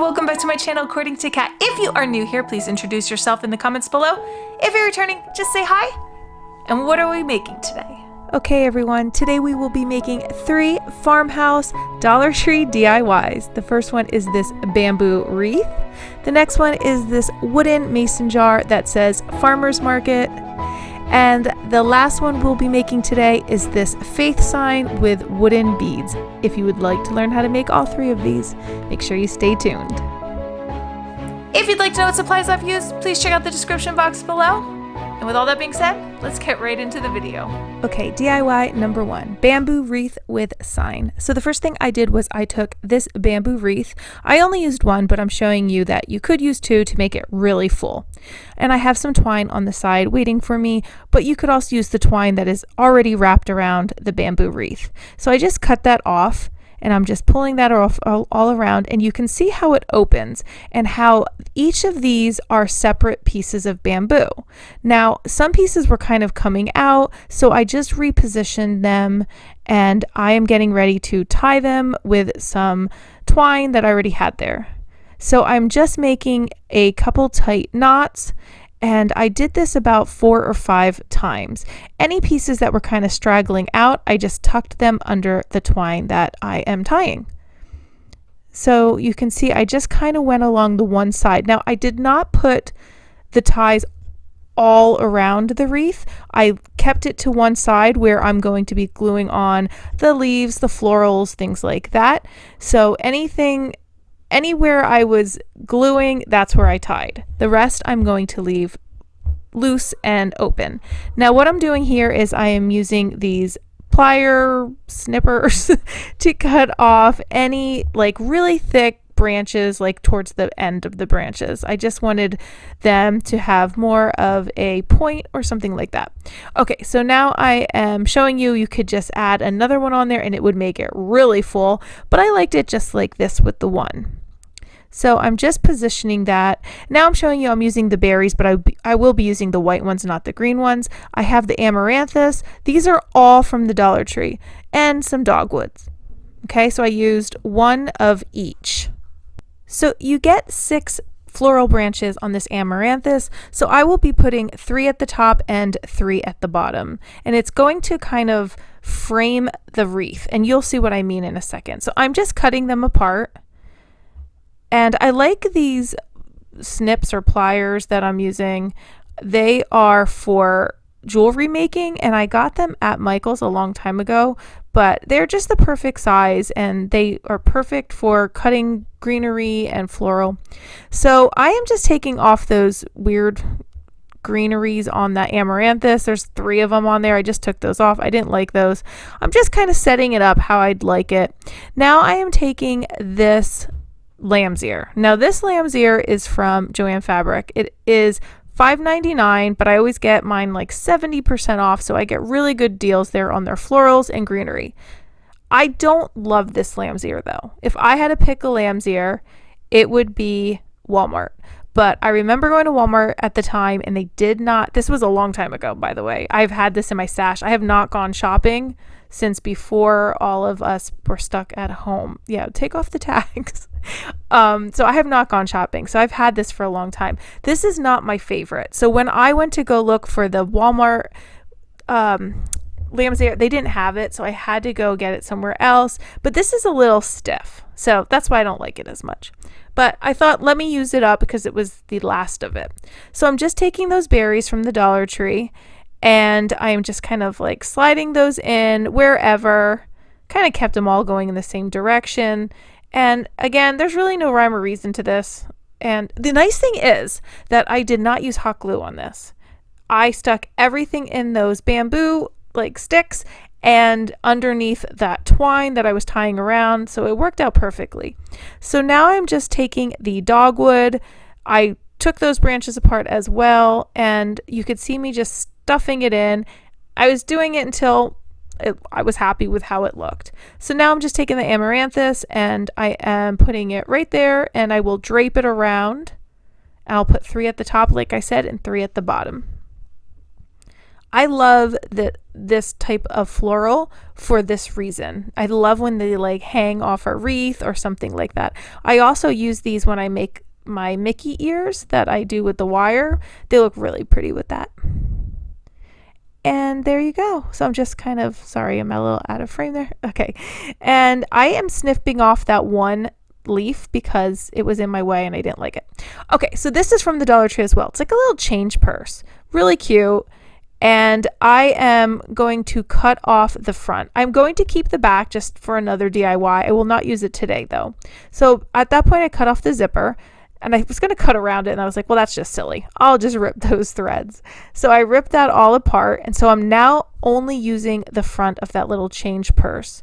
welcome back to my channel According to Kat. If you are new here, please introduce yourself in the comments below. If you're returning, just say hi. And what are we making today? Okay everyone, today we will be making 3 Farmhouse Dollar Tree DIYs. The first one is this bamboo wreath. The next one is this wooden mason jar that says Farmer's Market. And the last one we'll be making today is this faith sign with wooden beads. If you would like to learn how to make all 3 of these, make sure you stay tuned. If you'd like to know what supplies I've used, please check out the description box below. And with all that being said, let's get right into the video. Okay, DIY number 1, bamboo wreath with sign. So the first thing I did was I took this bamboo wreath. I only used 1, but I'm showing you that you could use 2 to make it really full. And I have some twine on the side waiting for me, but you could also use the twine that is already wrapped around the bamboo wreath. So I just cut that off. And I'm just pulling that off all around, and you can see how it opens and how each of these are separate pieces of bamboo. Now, some pieces were kind of coming out, so I just repositioned them, and I am getting ready to tie them with some twine that I already had there. So I'm just making a couple tight knots, and I did this about 4 or 5 times. Any pieces that were kind of straggling out, I just tucked them under the twine that I am tying. So you can see I just kind of went along the one side. Now I did not put the ties all around the wreath. I kept it to one side where I'm going to be gluing on the leaves, the florals, things like that. So anywhere I was gluing, that's where I tied. The rest I'm going to leave loose and open. Now what I'm doing here is I am using these plier snippers to cut off any like really thick branches, like towards the end of the branches. I just wanted them to have more of a point or something like that. Okay, so now I am showing you could just add another one on there and it would make it really full, but I liked it just like this with the one. So I'm just positioning that. Now I'm showing you I'm using the berries, but I will be using the white ones, not the green ones. I have the amaranthus. These are all from the Dollar Tree, and some dogwoods. Okay, so I used 1 of each. So you get 6 floral branches on this amaranthus. So I will be putting 3 at the top and 3 at the bottom. And it's going to kind of frame the wreath, and you'll see what I mean in a second. So I'm just cutting them apart. And I like these snips or pliers that I'm using. They are for jewelry making, and I got them at Michael's a long time ago, but they're just the perfect size and they are perfect for cutting greenery and floral. So I am just taking off those weird greeneries on that amaranthus. There's 3 of them on there. I just took those off. I didn't like those. I'm just kind of setting it up how I'd like it. Now I am taking this lamb's ear. Now this lamb's ear is from Joann Fabric. It is $5.99, but I always get mine like 70% off, so I get really good deals there on their florals and greenery. I don't love this lamb's ear though. If I had to pick a lamb's ear, it would be Walmart. But I remember going to Walmart at the time and they did not, this was a long time ago by the way. I've had this in my stash. I have not gone shopping since before all of us were stuck at home. Yeah, take off the tags. So I have not gone shopping. So I've had this for a long time. This is not my favorite. So when I went to go look for the Walmart lamb's ear, they didn't have it. So I had to go get it somewhere else. But this is a little stiff. So that's why I don't like it as much. But I thought, let me use it up because it was the last of it. So I'm just taking those berries from the Dollar Tree and I am just kind of like sliding those in wherever, kind of kept them all going in the same direction. And again, there's really no rhyme or reason to this. And the nice thing is that I did not use hot glue on this. I stuck everything in those bamboo like sticks and underneath that twine that I was tying around, so it worked out perfectly. So now I'm just taking the dogwood. I took those branches apart as well, and you could see me just stuffing it in. I was doing it until I was happy with how it looked. So now I'm just taking the amaranthus and I am putting it right there, and I will drape it around. I'll put 3 at the top like I said and 3 at the bottom. I love this type of floral for this reason. I love when they like hang off a wreath or something like that. I also use these when I make my Mickey ears that I do with the wire. They look really pretty with that. And there you go. So I'm just kind of, sorry, I'm a little out of frame there. Okay. And I am snipping off that one leaf because it was in my way and I didn't like it. Okay, so this is from the Dollar Tree as well. It's like a little change purse. Really cute. And I am going to cut off the front. I'm going to keep the back just for another DIY. I will not use it today though. So at that point I cut off the zipper. And I was going to cut around it and I was like, well, that's just silly. I'll just rip those threads. So I ripped that all apart. And so I'm now only using the front of that little change purse.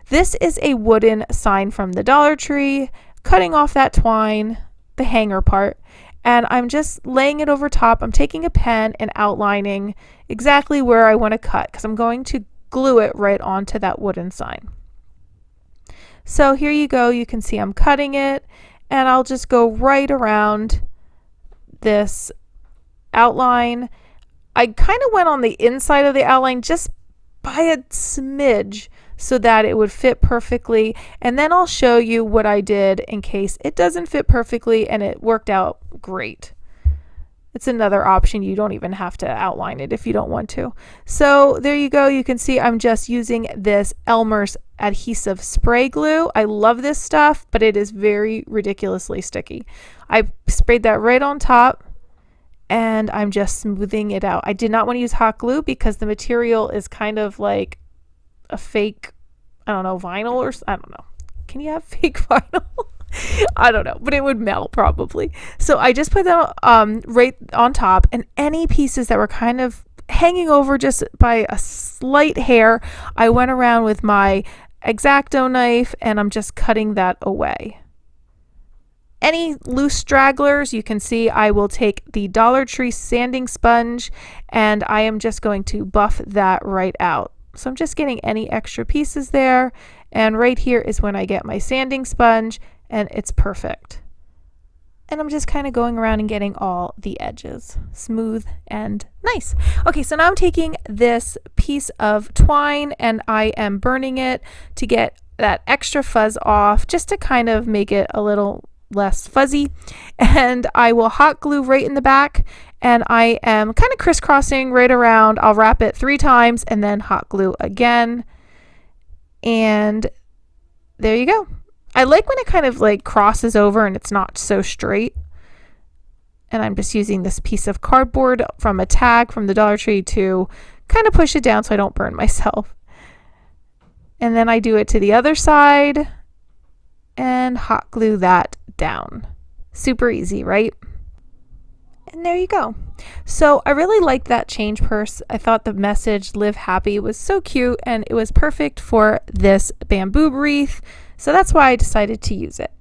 This is a wooden sign from the Dollar Tree, cutting off that twine, the hanger part, and I'm just laying it over top. I'm taking a pen and outlining exactly where I want to cut because I'm going to glue it right onto that wooden sign. So here you go. You can see I'm cutting it. And I'll just go right around this outline. I kind of went on the inside of the outline just by a smidge so that it would fit perfectly. And then I'll show you what I did in case it doesn't fit perfectly and it worked out great. It's another option. You don't even have to outline it if you don't want to. So there you go. You can see I'm just using this Elmer's adhesive spray glue. I love this stuff, but it is very ridiculously sticky. I sprayed that right on top and I'm just smoothing it out. I did not want to use hot glue because the material is kind of like a fake, I don't know, vinyl or I don't know. Can you have fake vinyl? I don't know, but it would melt probably. So I just put that right on top, and any pieces that were kind of hanging over just by a slight hair, I went around with my X-Acto knife and I'm just cutting that away. Any loose stragglers, you can see I will take the Dollar Tree sanding sponge and I am just going to buff that right out. So I'm just getting any extra pieces there, and right here is when I get my sanding sponge and it's perfect. And I'm just kind of going around and getting all the edges smooth and nice. Okay, so now I'm taking this piece of twine and I am burning it to get that extra fuzz off, just to kind of make it a little less fuzzy. And I will hot glue right in the back, and I am kind of crisscrossing right around. I'll wrap it 3 times and then hot glue again. And there you go. I like when it kind of like crosses over and it's not so straight. And I'm just using this piece of cardboard from a tag from the Dollar Tree to kind of push it down so I don't burn myself. And then I do it to the other side and hot glue that down. Super easy, right? And there you go. So I really liked that change purse. I thought the message "Live Happy" was so cute and it was perfect for this bamboo wreath. So that's why I decided to use it.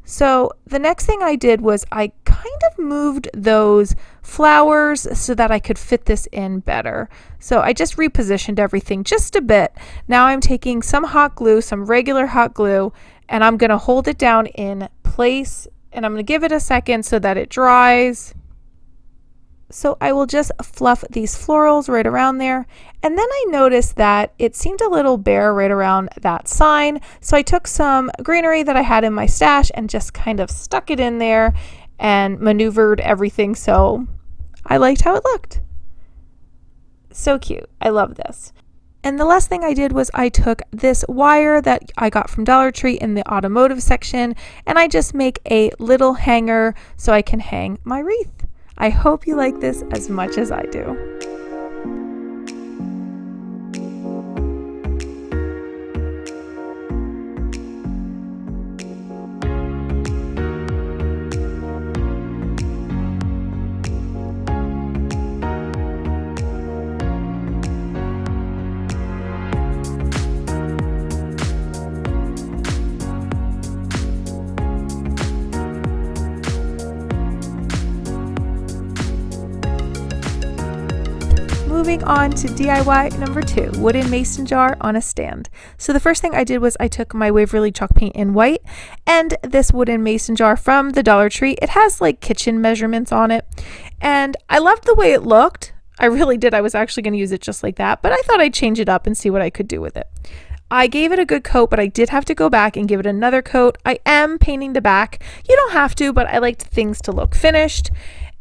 So the next thing I did was I kind of moved those flowers so that I could fit this in better. So I just repositioned everything just a bit. Now I'm taking some hot glue, some regular hot glue, and I'm going to hold it down in place, and I'm going to give it a second so that it dries. So I will just fluff these florals right around there. And then I noticed that it seemed a little bare right around that sign. So I took some greenery that I had in my stash and just kind of stuck it in there and maneuvered everything. So I liked how it looked. So cute. I love this. And the last thing I did was I took this wire that I got from Dollar Tree in the automotive section, and I just make a little hanger so I can hang my wreath. I hope you like this as much as I do. Moving on to DIY number 2, wooden mason jar on a stand. So the first thing I did was I took my Waverly Chalk Paint in white and this wooden mason jar from the Dollar Tree. It has like kitchen measurements on it, and I loved the way it looked. I really did. I was actually going to use it just like that, but I thought I'd change it up and see what I could do with it. I gave it a good coat, but I did have to go back and give it another coat. I am painting the back. You don't have to, but I liked things to look finished.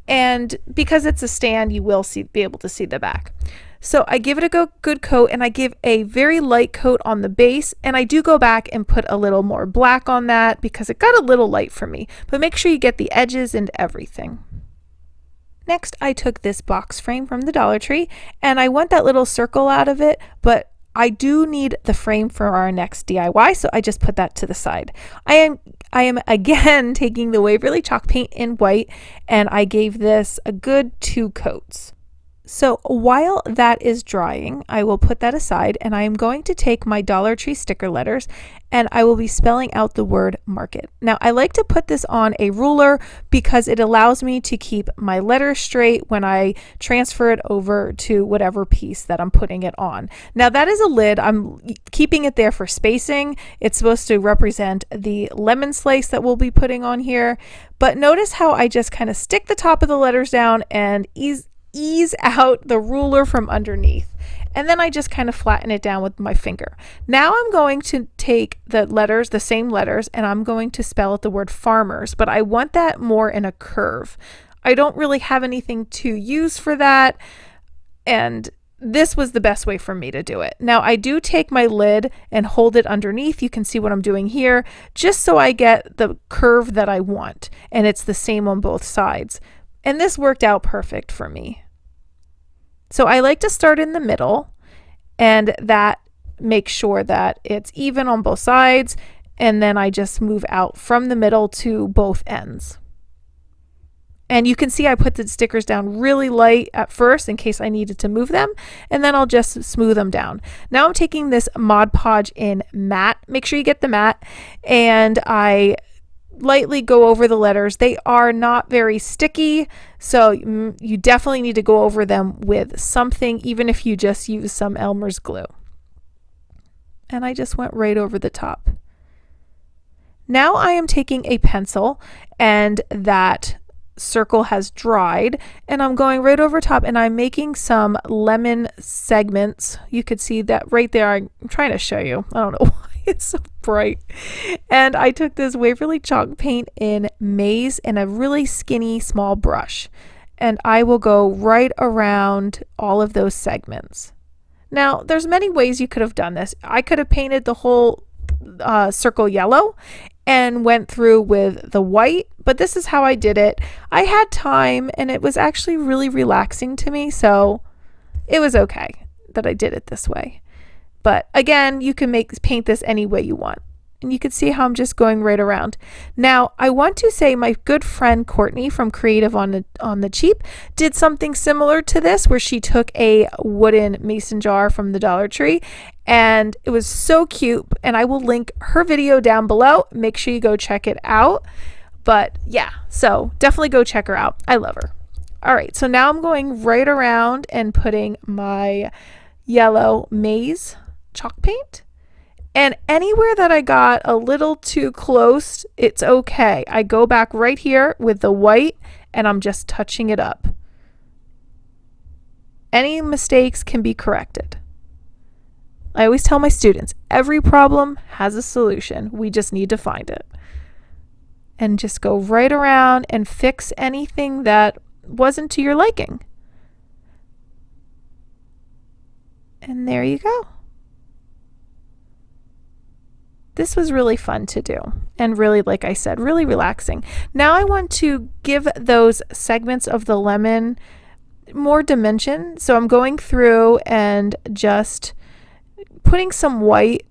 And because it's a stand, you will be able to see the back. So I give it a good coat, and I give a very light coat on the base, and I do go back and put a little more black on that because it got a little light for me. But make sure you get the edges and everything. Next, I took this box frame from the Dollar Tree, and I want that little circle out of it, but I do need the frame for our next DIY, so I just put that to the side. I am again taking the Waverly Chalk Paint in white, and I gave this a good 2 coats. So while that is drying, I will put that aside, and I am going to take my Dollar Tree sticker letters, and I will be spelling out the word market. Now, I like to put this on a ruler because it allows me to keep my letters straight when I transfer it over to whatever piece that I'm putting it on. Now, that is a lid. I'm keeping it there for spacing. It's supposed to represent the lemon slice that we'll be putting on here. But notice how I just kind of stick the top of the letters down and ease out the ruler from underneath, and then I just kind of flatten it down with my finger. Now I'm going to take the letters, the same letters, and I'm going to spell out the word farmers, but I want that more in a curve. I don't really have anything to use for that, and this was the best way for me to do it. Now I do take my lid and hold it underneath. You can see what I'm doing here, just so I get the curve that I want, and it's the same on both sides. And this worked out perfect for me. So I like to start in the middle, and that makes sure that it's even on both sides, and then I just move out from the middle to both ends. And you can see I put the stickers down really light at first in case I needed to move them, and then I'll just smooth them down. Now I'm taking this Mod Podge in matte. Make sure you get the matte, and I lightly go over the letters. They are not very sticky, so you definitely need to go over them with something, even if you just use some Elmer's glue. And I just went right over the top. Now I am taking a pencil, and that circle has dried, and I'm going right over top, and I'm making some lemon segments. You could see that right there. I'm trying to show you. I don't know why it's so bright. And I took this Waverly Chalk Paint in maize and a really skinny small brush, and I will go right around all of those segments. Now there's many ways you could have done this. I could have painted the whole circle yellow and went through with the white, but this is how I did it. I had time, and it was actually really relaxing to me, so it was okay that I did it this way. But again, you can paint this any way you want. And you can see how I'm just going right around. Now, I want to say my good friend Courtney from Creative on the Cheap did something similar to this, where she took a wooden mason jar from the Dollar Tree, and it was so cute. And I will link her video down below. Make sure you go check it out. But yeah, so definitely go check her out. I love her. All right, so now I'm going right around and putting my yellow maize chalk paint. And anywhere that I got a little too close, it's okay. I go back right here with the white, and I'm just touching it up. Any mistakes can be corrected. I always tell my students, every problem has a solution. We just need to find it. And just go right around and fix anything that wasn't to your liking. And there you go. This was really fun to do, and really, like I said, really relaxing. Now I want to give those segments of the lemon more dimension, so I'm going through and just putting some white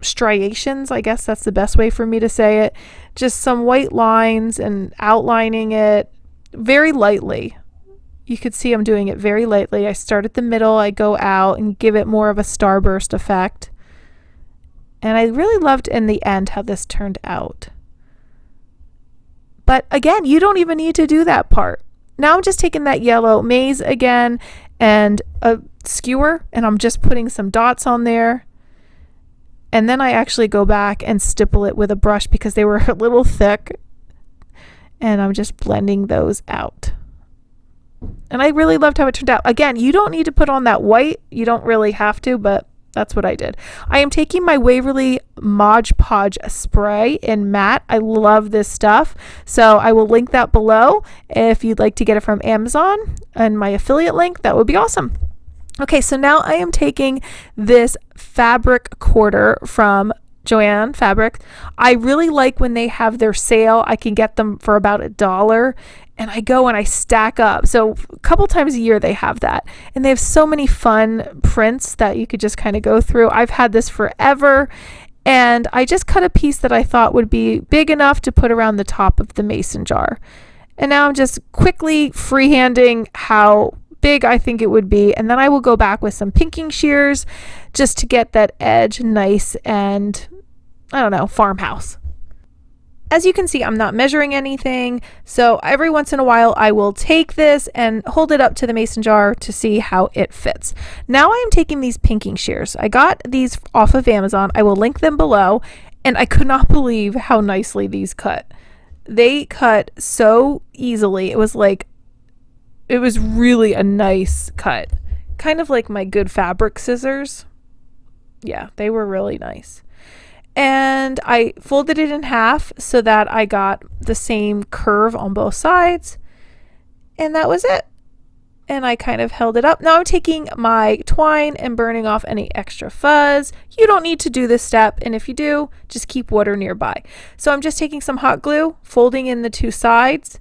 striations, I guess that's the best way for me to say it, just some white lines and outlining it very lightly. You could see I'm doing it very lightly. I start at the middle, I go out and give it more of a starburst effect. And I really loved in the end how this turned out. But again, you don't even need to do that part. Now I'm just taking that yellow maize again and a skewer, and I'm just putting some dots on there. And then I actually go back and stipple it with a brush because they were a little thick. And I'm just blending those out. And I really loved how it turned out. Again, you don't need to put on that white. You don't really have to, but that's what I did. I am taking my Waverly Mod Podge spray in matte. I love this stuff. So I will link that below if you'd like to get it from Amazon, and my affiliate link. That would be awesome. Okay, so now I am taking this fabric quarter from Joann Fabric. I really like when they have their sale. I can get them for about $1, and I go and I stack up. So a couple times a year they have that, and they have so many fun prints that you could just kind of go through. I've had this forever, and I just cut a piece that I thought would be big enough to put around the top of the mason jar. And now I'm just quickly freehanding how big I think it would be, and then I will go back with some pinking shears just to get that edge nice and, I don't know, farmhouse. As you can see, I'm not measuring anything, so every once in a while I will take this and hold it up to the mason jar to see how it fits. Now I am taking these pinking shears. I got these off of Amazon. I will link them below, and I could not believe how nicely these cut. They cut so easily. It was really a nice cut. Kind of like my good fabric scissors. Yeah, they were really nice. And I folded it in half so that I got the same curve on both sides. And that was it. And I kind of held it up. Now I'm taking my twine and burning off any extra fuzz. You don't need to do this step, and if you do, just keep water nearby. So I'm just taking some hot glue, folding in the two sides,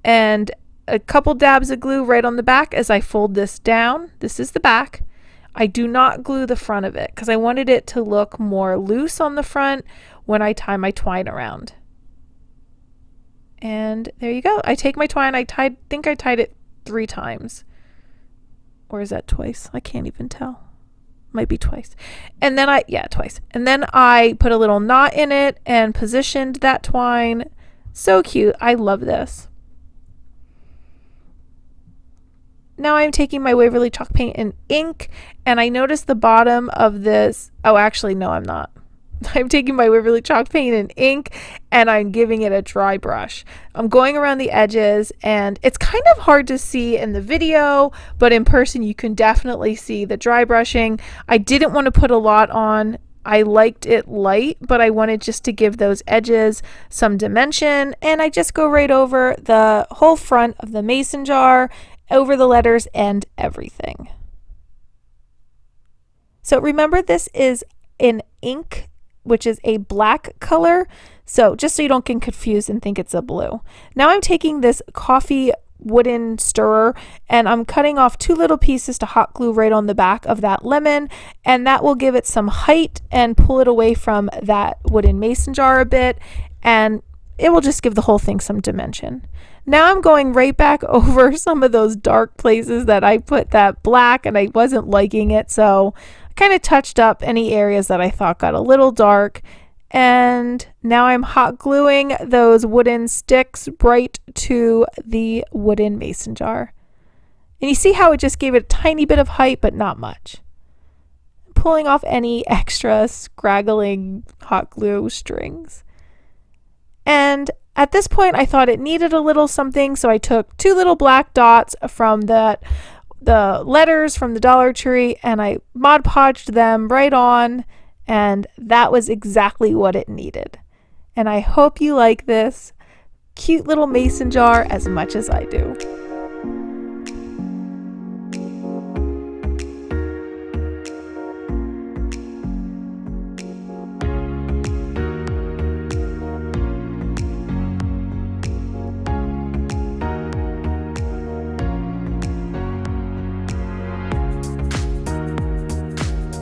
and a couple dabs of glue right on the back as I fold this down. This is the back. I do not glue the front of it because I wanted it to look more loose on the front when I tie my twine around. And there you go. I take my twine. I think I tied it 3 times. Or is that twice? I can't even tell. Might be twice. And then twice. And then I put a little knot in it and positioned that twine. So cute. I love this. Now I'm taking my Waverly Chalk Paint and ink, and I noticed the bottom of this. Oh, actually, no, I'm not. I'm taking my Waverly Chalk Paint and ink, and I'm giving it a dry brush. I'm going around the edges, and it's kind of hard to see in the video, but in person you can definitely see the dry brushing. I didn't want to put a lot on. I liked it light, but I wanted just to give those edges some dimension, and I just go right over the whole front of the mason jar, over the letters and everything. So remember, this is in ink, which is a black color. So just so you don't get confused and think it's a blue. Now I'm taking this coffee wooden stirrer and I'm cutting off 2 little pieces to hot glue right on the back of that lemon, and that will give it some height and pull it away from that wooden mason jar a bit, and it will just give the whole thing some dimension. Now I'm going right back over some of those dark places that I put that black and I wasn't liking it, so I kind of touched up any areas that I thought got a little dark. And now I'm hot gluing those wooden sticks right to the wooden mason jar. And you see how it just gave it a tiny bit of height, but not much. Pulling off any extra scraggling hot glue strings. And at this point, I thought it needed a little something, so I took 2 little black dots from the letters from the Dollar Tree, and I Mod Podged them right on, and that was exactly what it needed. And I hope you like this cute little mason jar as much as I do.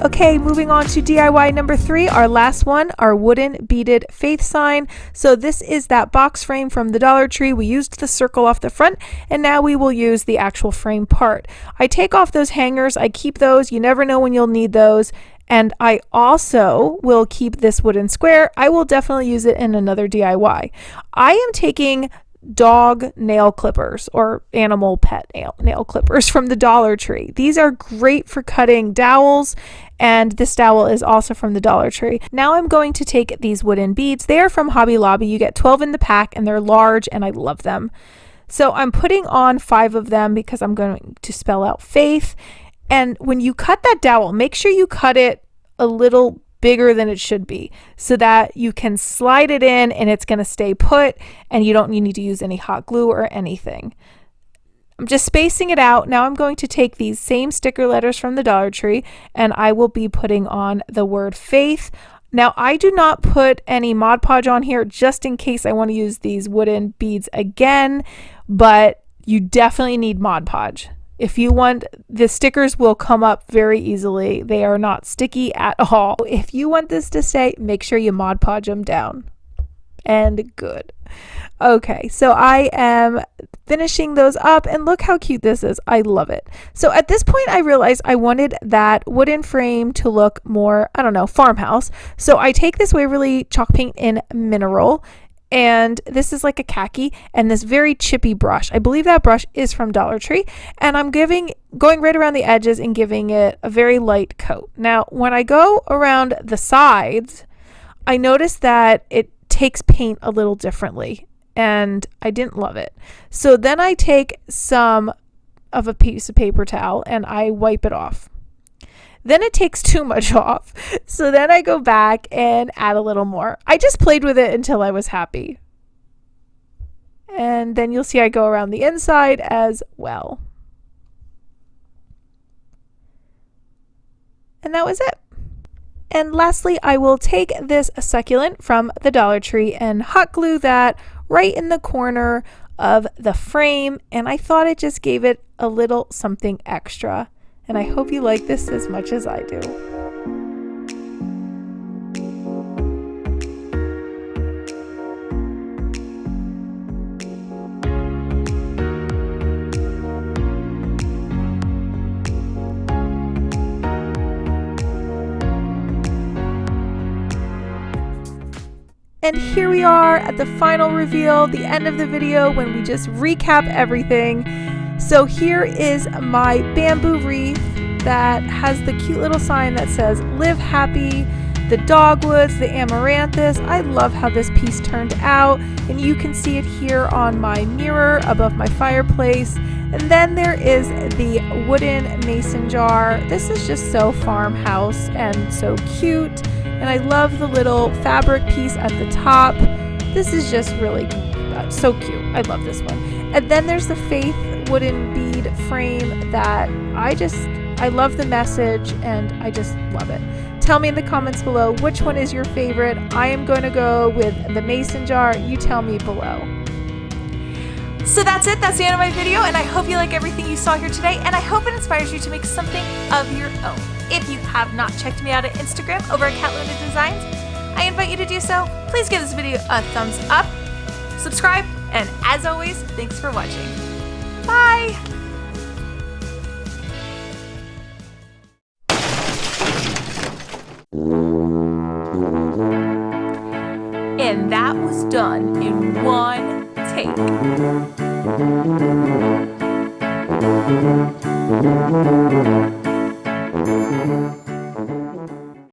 Okay, moving on to DIY number 3, our last one, our wooden beaded faith sign. So this is that box frame from the Dollar Tree. We used the circle off the front, and now we will use the actual frame part. I take off those hangers. I keep those. You never know when you'll need those. And I also will keep this wooden square. I will definitely use it in another DIY. I am taking dog nail clippers or animal pet nail clippers from the Dollar Tree. These are great for cutting dowels, and this dowel is also from the Dollar Tree. Now I'm going to take these wooden beads. They are from Hobby Lobby. You get 12 in the pack, and they're large, and I love them. So I'm putting on 5 of them because I'm going to spell out faith. And when you cut that dowel, make sure you cut it a little bigger than it should be so that you can slide it in and it's going to stay put and you don't need to use any hot glue or anything. I'm just spacing it out. Now I'm going to take these same sticker letters from the Dollar Tree and I will be putting on the word faith. Now I do not put any Mod Podge on here just in case I want to use these wooden beads again, but you definitely need Mod Podge. If you want, the stickers will come up very easily. They are not sticky at all. If you want this to stay, make sure you Mod Podge them down. And good. Okay, so I am finishing those up and look how cute this is. I love it. So at this point I realized I wanted that wooden frame to look more, I don't know, farmhouse. So I take this Waverly Chalk Paint in Mineral, and this is like a khaki, and this very chippy brush. I believe that brush is from Dollar Tree, and I'm going right around the edges and giving it a very light coat. Now when I go around the sides, I noticed that it takes paint a little differently and I didn't love it. So then I take some of a piece of paper towel and I wipe it off. Then it takes too much off. So then I go back and add a little more. I just played with it until I was happy. And then you'll see I go around the inside as well. And that was it. And lastly, I will take this succulent from the Dollar Tree and hot glue that right in the corner of the frame. And I thought it just gave it a little something extra. And I hope you like this as much as I do. And here we are at the final reveal, the end of the video when we just recap everything. So here is my bamboo wreath that has the cute little sign that says live happy, the dogwoods, the amaranthus. I love how this piece turned out, and you can see it here on my mirror above my fireplace. And then there is the wooden mason jar. This is just so farmhouse and so cute. And I love the little fabric piece at the top. This is just really so cute. I love this one. And then there's the faith wooden bead frame that I love the message and I just love it. Tell me in the comments below which one is your favorite. I am going to go with the mason jar. You tell me below. So that's it. That's the end of my video, and I hope you like everything you saw here today, and I hope it inspires you to make something of your own. If you have not checked me out at Instagram over at Catluna Designs, I invite you to do so. Please give this video a thumbs up, subscribe, and as always, thanks for watching. Bye! And that was done in one take.